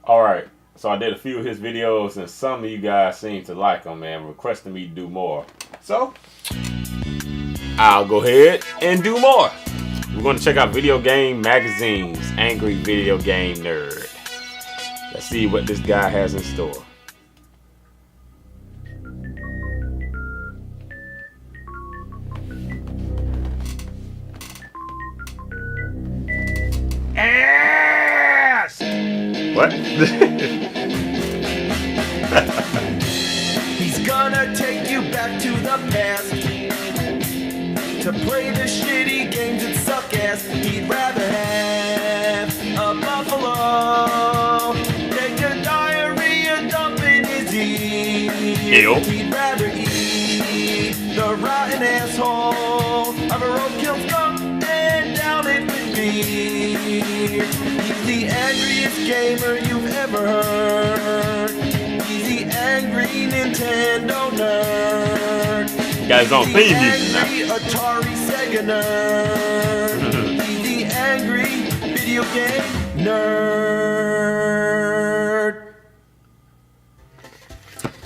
Alright, so I did a few of his videos and some of you guys seem to like them, man, requesting me to do more. So, I'll go ahead and do more. We're going to check out video game magazines, Angry Video Game Nerd. Let's see what this guy has in store. Ass! What? He's gonna take you back to the past to play the shitty games that suck ass. He'd rather have a buffalo take a diarrhea dump in his ear. Ew. He'd rather eat the rotten asshole of a roadkill skunk and down it with beer. He's the angriest gamer you've ever heard. He's the angry Nintendo nerd. Got his own theme music now. He's the angry Atari Sega nerd. He's the angry video game nerd.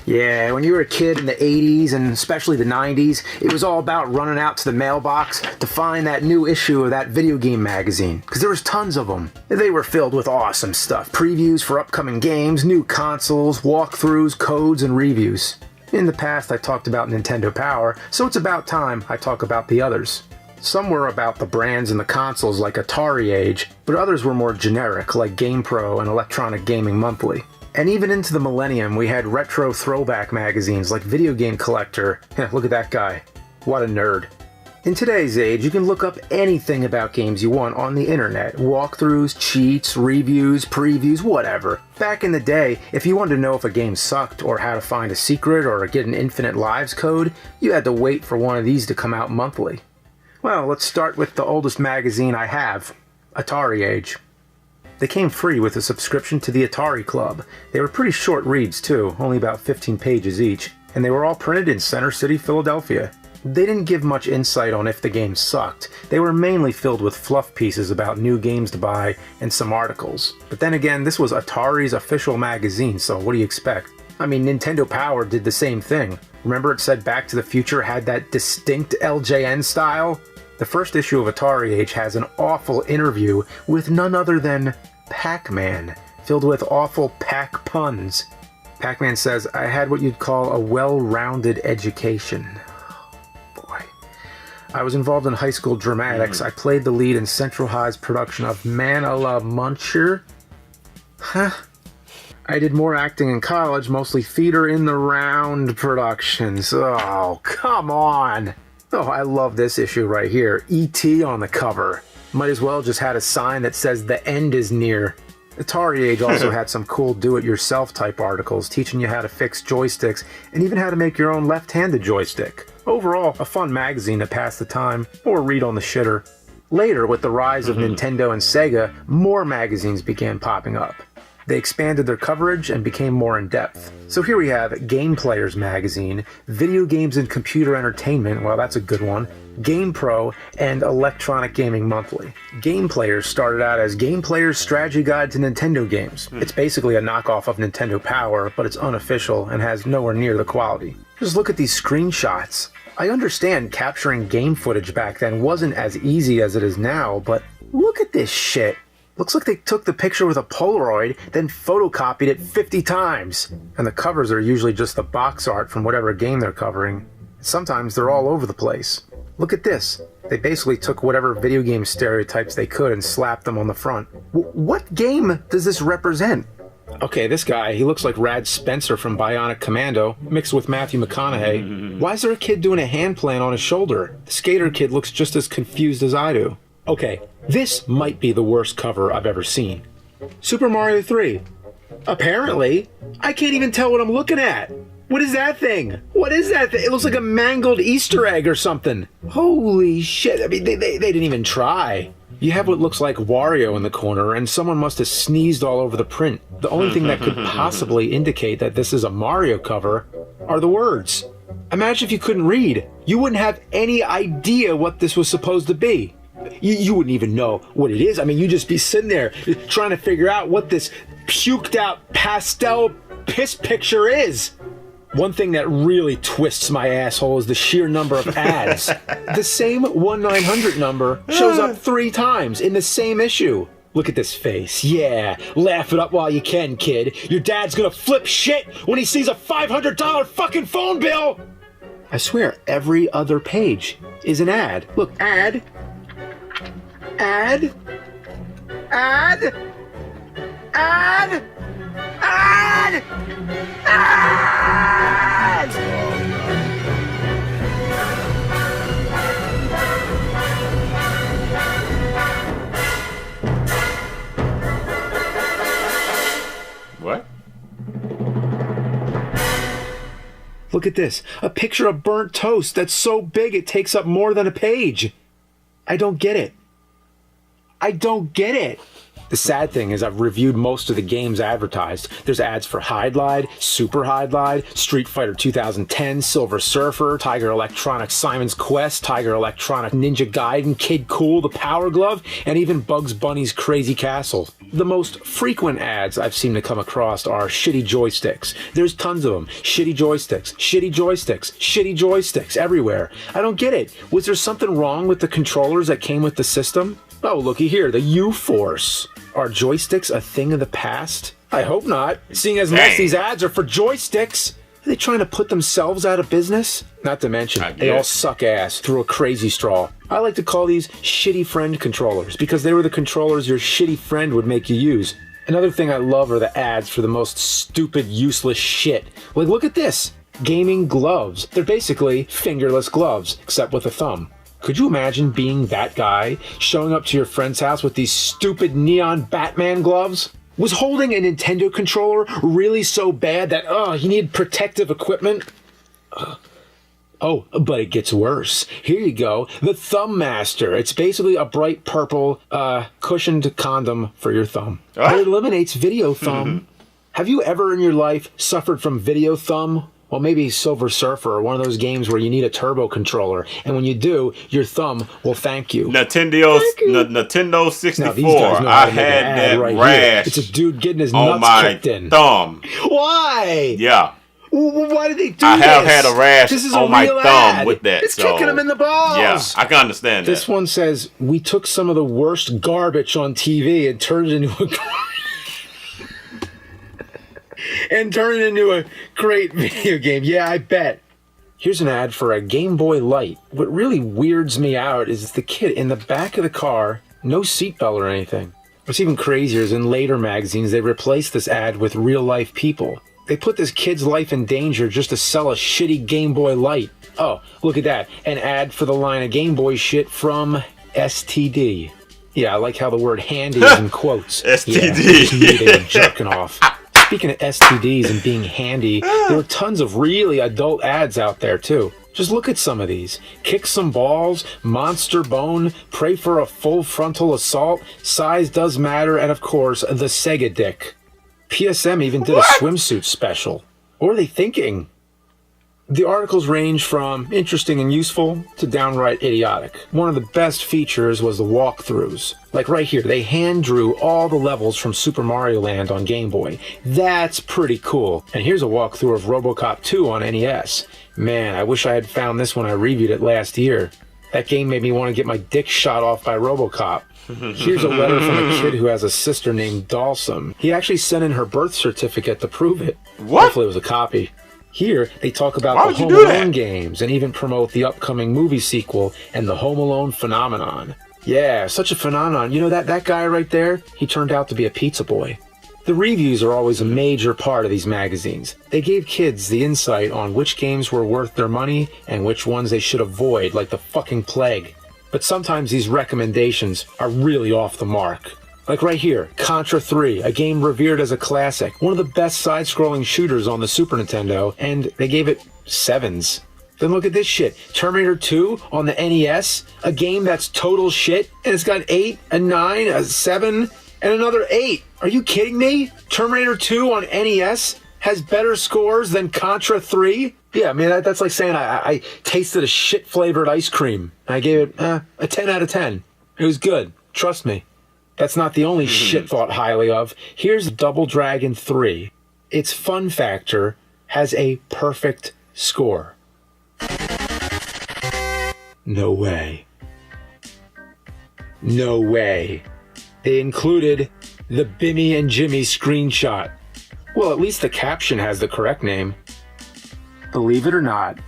Yeah, when you were a kid in the 80s and especially the 90s, it was all about running out to the mailbox to find that new issue of that video game magazine, because there was tons of them. They were filled with awesome stuff. Previews for upcoming games, new consoles, walkthroughs, codes, and reviews. In the past, I talked about Nintendo Power, so it's about time I talk about the others. Some were about the brands and the consoles like Atari Age, but others were more generic like GamePro and Electronic Gaming Monthly. And even into the millennium, we had retro throwback magazines like Video Game Collector. Look at that guy. What a nerd. In today's age, you can look up anything about games you want on the internet. Walkthroughs, cheats, reviews, previews, whatever. Back in the day, if you wanted to know if a game sucked or how to find a secret or get an infinite lives code, you had to wait for one of these to come out monthly. Well, let's start with the oldest magazine I have, Atari Age. They came free with a subscription to the Atari Club. They were pretty short reads too, only about 15 pages each, and they were all printed in Center City, Philadelphia. They didn't give much insight on if the game sucked. They were mainly filled with fluff pieces about new games to buy and some articles. But then again, this was Atari's official magazine, so what do you expect? I mean, Nintendo Power did the same thing. Remember it said Back to the Future had that distinct LJN style? The first issue of Atari Age has an awful interview with none other than Pac-Man, filled with awful Pac puns. Pac-Man says, I had what you'd call a well-rounded education. I was involved in high school dramatics. I played the lead in Central High's production of Man a la Muncher. Huh? I did more acting in college, mostly theater in the round productions. Oh, come on. Oh, I love this issue right here. E.T. on the cover. Might as well just had a sign that says the end is near. Atari Age also had some cool do-it-yourself type articles teaching you how to fix joysticks and even how to make your own left-handed joystick. Overall, a fun magazine to pass the time or read on the shitter. Later, with the rise of Nintendo and Sega, more magazines began popping up. They expanded their coverage and became more in-depth. So here we have Game Players magazine, Video Games and Computer Entertainment, well that's a good one, GamePro, and Electronic Gaming Monthly. Game Players started out as Game Players Strategy Guide to Nintendo Games. It's basically a knockoff of Nintendo Power, but it's unofficial and has nowhere near the quality. Just look at these screenshots. I understand capturing game footage back then wasn't as easy as it is now, but look at this shit. Looks like they took the picture with a Polaroid, then photocopied it 50 times. And the covers are usually just the box art from whatever game they're covering. Sometimes they're all over the place. Look at this. They basically took whatever video game stereotypes they could and slapped them on the front. What game does this represent? Okay, this guy, he looks like Rad Spencer from Bionic Commando, mixed with Matthew McConaughey. Why is there a kid doing a hand plant on his shoulder? The skater kid looks just as confused as I do. Okay, this might be the worst cover I've ever seen. Super Mario 3. Apparently, I can't even tell what I'm looking at. What is that thing? What is that thing? It looks like a mangled Easter egg or something. Holy shit, I mean, they didn't even try. You have what looks like Wario in the corner, and someone must have sneezed all over the print. The only thing that could possibly indicate that this is a Mario cover are the words. Imagine if you couldn't read. You wouldn't have any idea what this was supposed to be. you wouldn't even know what it is. I mean, you'd just be sitting there trying to figure out what this puked out pastel piss picture is. One thing that really twists my asshole is the sheer number of ads. The same 1-900 number shows up 3 times in the same issue. Look at this face. Yeah, laugh it up while you can, kid. Your dad's gonna flip shit when he sees a $500 fucking phone bill! I swear, every other page is an ad. Look, ad. Ad. Ad. Ad. Ad. Ad. What? Look at this. A picture of burnt toast that's so big it takes up more than a page. I don't get it. I don't get it. The sad thing is I've reviewed most of the games advertised. There's ads for Hydlide, Super Hydlide, Street Fighter 2010, Silver Surfer, Tiger Electronic Simon's Quest, Tiger Electronic Ninja Gaiden, Kid Cool, The Power Glove, and even Bugs Bunny's Crazy Castle. The most frequent ads I've seen to come across are shitty joysticks. There's tons of them. Shitty joysticks, shitty joysticks, shitty joysticks everywhere. I don't get it. Was there something wrong with the controllers that came with the system? Oh, looky here, the U-Force. Are joysticks a thing of the past? I hope not, seeing as most of these ads are for joysticks. Are they trying to put themselves out of business? Not to mention, they all suck ass through a crazy straw. I like to call these shitty friend controllers because they were the controllers your shitty friend would make you use. Another thing I love are the ads for the most stupid, useless shit. Like, look at this. Gaming gloves. They're basically fingerless gloves, except with a thumb. Could you imagine being that guy, showing up to your friend's house with these stupid neon Batman gloves? Was holding a Nintendo controller really so bad that, you need protective equipment? Oh, but it gets worse. Here you go, the Thumb Master. It's basically a bright purple, cushioned condom for your thumb. It eliminates video thumb. Have you ever in your life suffered from video thumb? Well, maybe Silver Surfer or one of those games where you need a turbo controller, and when you do, your thumb will thank you. Nintendo 64. I had that right rash. Here. It's a dude getting his nuts kicked in. Thumb. Why? Yeah. Why did they do this? I have had a rash on my thumb ad. with that. It's kicking him in the balls. Yeah, I can understand that. This one says, we took some of the worst garbage on TV and turned it into a great video game. Yeah, I bet. Here's an ad for a Game Boy Light. What really weirds me out is the kid in the back of the car, no seatbelt or anything. What's even crazier is in later magazines, they replaced this ad with real-life people. They put this kid's life in danger just to sell a shitty Game Boy Light. Oh, look at that. An ad for the line of Game Boy shit from STD. Yeah, I like how the word handy is in quotes. STD. Yeah, they were jerking off. Speaking of STDs and being handy, there are tons of really adult ads out there too. Just look at some of these. Kick some balls, monster bone, pray for a full frontal assault, size does matter, and of course, the Sega dick. PSM even did a swimsuit special. What are they thinking? The articles range from interesting and useful to downright idiotic. One of the best features was the walkthroughs. Like right here, they hand drew all the levels from Super Mario Land on Game Boy. That's pretty cool. And here's a walkthrough of RoboCop 2 on NES. Man, I wish I had found this when I reviewed it last year. That game made me want to get my dick shot off by RoboCop. Here's a letter from a kid who has a sister named Dalsum. He actually sent in her birth certificate to prove it. What? Hopefully it was a copy. Here, they talk about the Home Alone games and even promote the upcoming movie sequel and the Home Alone phenomenon. Yeah, such a phenomenon. You know that guy right there? He turned out to be a pizza boy. The reviews are always a major part of these magazines. They gave kids the insight on which games were worth their money and which ones they should avoid like the fucking plague. But sometimes these recommendations are really off the mark. Like right here, Contra 3, a game revered as a classic, one of the best side-scrolling shooters on the Super Nintendo, and they gave it 7s. Then look at this shit, Terminator 2 on the NES, a game that's total shit, and it's got 8, a 9, a 7, and another 8. Are you kidding me? Terminator 2 on NES has better scores than Contra 3? Yeah, I mean, that's like saying I tasted a shit-flavored ice cream. I gave it a 10 out of 10. It was good. Trust me. That's not the only shit thought highly of. Here's Double Dragon 3. Its fun factor has a perfect score. No way. No way. They included the Bimmy and Jimmy screenshot. Well, at least the caption has the correct name. Believe it or not,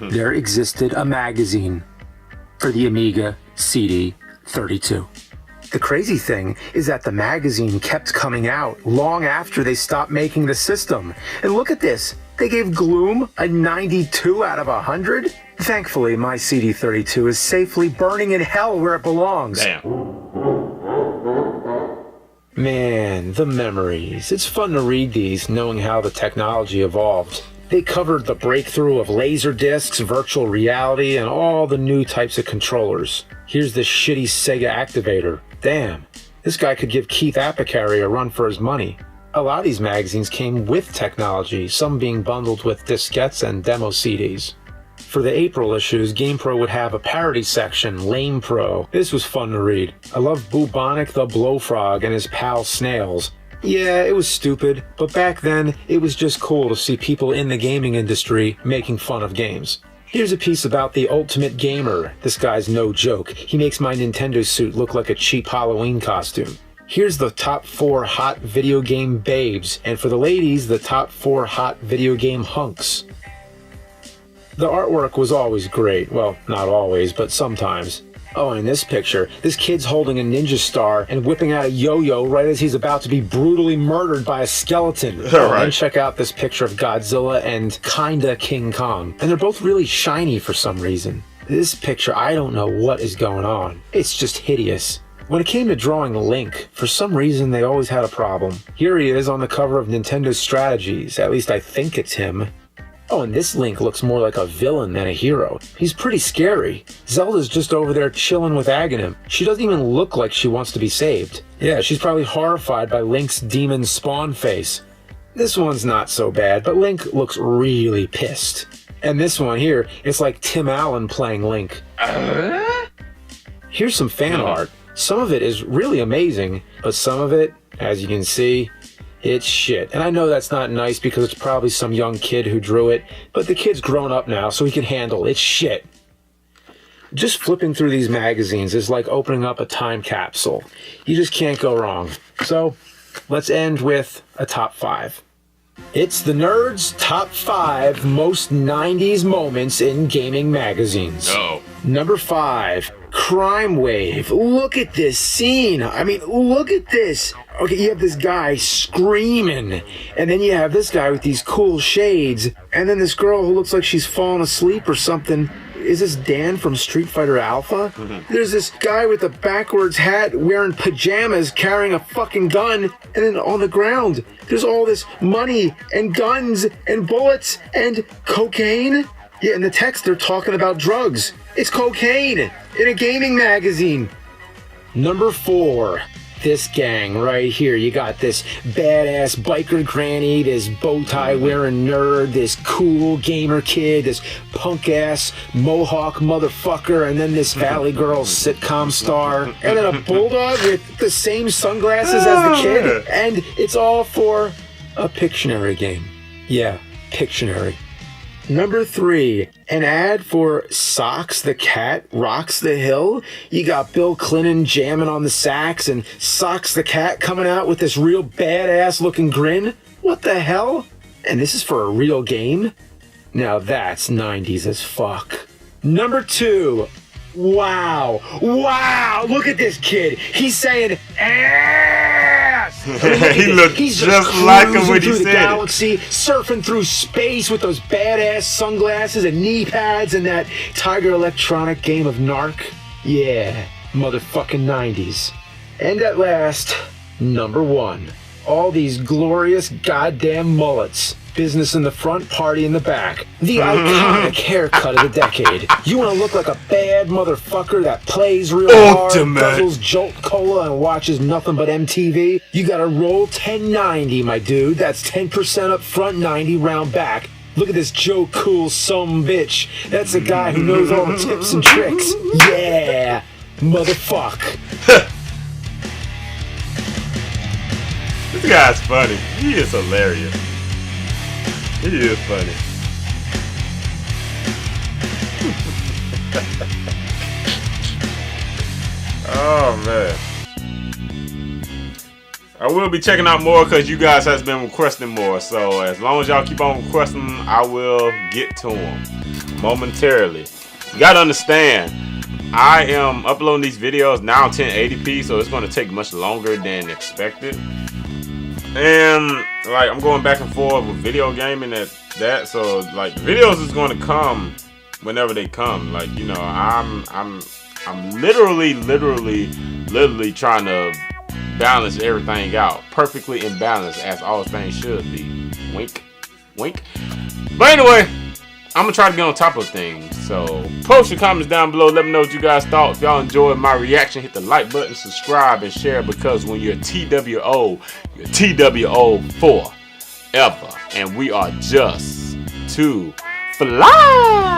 there existed a magazine for the Amiga CD32. The crazy thing is that the magazine kept coming out long after they stopped making the system. And look at this. They gave Gloom a 92 out of 100. Thankfully, my CD32 is safely burning in hell where it belongs. Damn. Man, the memories. It's fun to read these, knowing how the technology evolved. They covered the breakthrough of laser discs, virtual reality, and all the new types of controllers. Here's this shitty Sega activator. Damn, this guy could give Keith Apicary a run for his money. A lot of these magazines came with technology, some being bundled with diskettes and demo CDs. For the April issues, GamePro would have a parody section, Lame Pro. This was fun to read. I loved Bubonic the Blowfrog and his pal Snails. Yeah, it was stupid, but back then, it was just cool to see people in the gaming industry making fun of games. Here's a piece about the Ultimate Gamer. This guy's no joke. He makes my Nintendo suit look like a cheap Halloween costume. Here's the top 4 hot video game babes, and for the ladies, the top 4 hot video game hunks. The artwork was always great. Well, not always, but sometimes. Oh, and in this picture, this kid's holding a ninja star and whipping out a yo-yo right as he's about to be brutally murdered by a skeleton. Right. And check out this picture of Godzilla and kinda King Kong. And they're both really shiny for some reason. This picture, I don't know what is going on. It's just hideous. When it came to drawing Link, for some reason they always had a problem. Here he is on the cover of Nintendo Strategies. At least I think it's him. Oh, and this Link looks more like a villain than a hero. He's pretty scary. Zelda's just over there chilling with Aghanim. She doesn't even look like she wants to be saved. Yeah, she's probably horrified by Link's demon spawn face. This one's not so bad, but Link looks really pissed. And this one here, it's like Tim Allen playing Link. Here's some fan art. Some of it is really amazing, but some of it, as you can see, it's shit. And I know that's not nice because it's probably some young kid who drew it, but the kid's grown up now, so he can handle it. It's shit. Just flipping through these magazines is like opening up a time capsule. You just can't go wrong. So, let's end with a top 5. It's the Nerd's Top 5 Most 90s Moments in Gaming Magazines. Oh. Number 5, Crime Wave. Look at this scene. I mean, look at this. Okay, you have this guy screaming, and then you have this guy with these cool shades, and then this girl who looks like she's fallen asleep or something. Is this Dan from Street Fighter Alpha? Mm-hmm. There's this guy with a backwards hat wearing pajamas carrying a fucking gun, and then on the ground, there's all this money and guns and bullets and cocaine. Yeah, in the text, they're talking about drugs. It's cocaine in a gaming magazine. Number 4. This gang right here. You got this badass biker granny, this bow tie wearing nerd, this cool gamer kid, this punk ass mohawk motherfucker, and then this Valley Girl sitcom star, and then a bulldog with the same sunglasses as the kid, and it's all for a Pictionary game. Yeah, Pictionary. Number 3, an ad for Socks the Cat Rocks the Hill. You got Bill Clinton jamming on the sax and Socks the Cat coming out with this real badass looking grin. What the hell? And this is for a real game? Now that's 90s as fuck. Number 2, wow, look at this kid. He's saying ass. He looked just like him when he through the said galaxy, surfing through space with those badass sunglasses and knee pads and that Tiger Electronic game of Narc. Yeah, motherfucking 90s. And at last, number 1. All these glorious goddamn mullets. Business in the front, party in the back. The iconic haircut of the decade. You want to look like a bad motherfucker that plays real hard, guzzles Jolt Cola, and watches nothing but MTV? You gotta roll 1090, my dude. That's 10% up front, 90 round back. Look at this Joe Cool bitch. That's a guy who knows all the tips and tricks. Yeah. Motherfuck. This guy's funny. He is hilarious. He is funny. Oh man. I will be checking out more because you guys has been requesting more. So as long as y'all keep on requesting, I will get to them momentarily. You gotta understand, I am uploading these videos now 1080p, so it's going to take much longer than expected. And like I'm going back and forth with video gaming at that, so like videos is going to come whenever they come. Like, you know, I'm literally trying to balance everything out perfectly in balance, as all things should be. Wink, wink. But anyway, I'm gonna try to get on top of things. So post your comments down below. Let me know what you guys thought. If y'all enjoyed my reaction, hit the like button, subscribe, and share, because when you're TWO, you're TWO forever. And we are just too fly.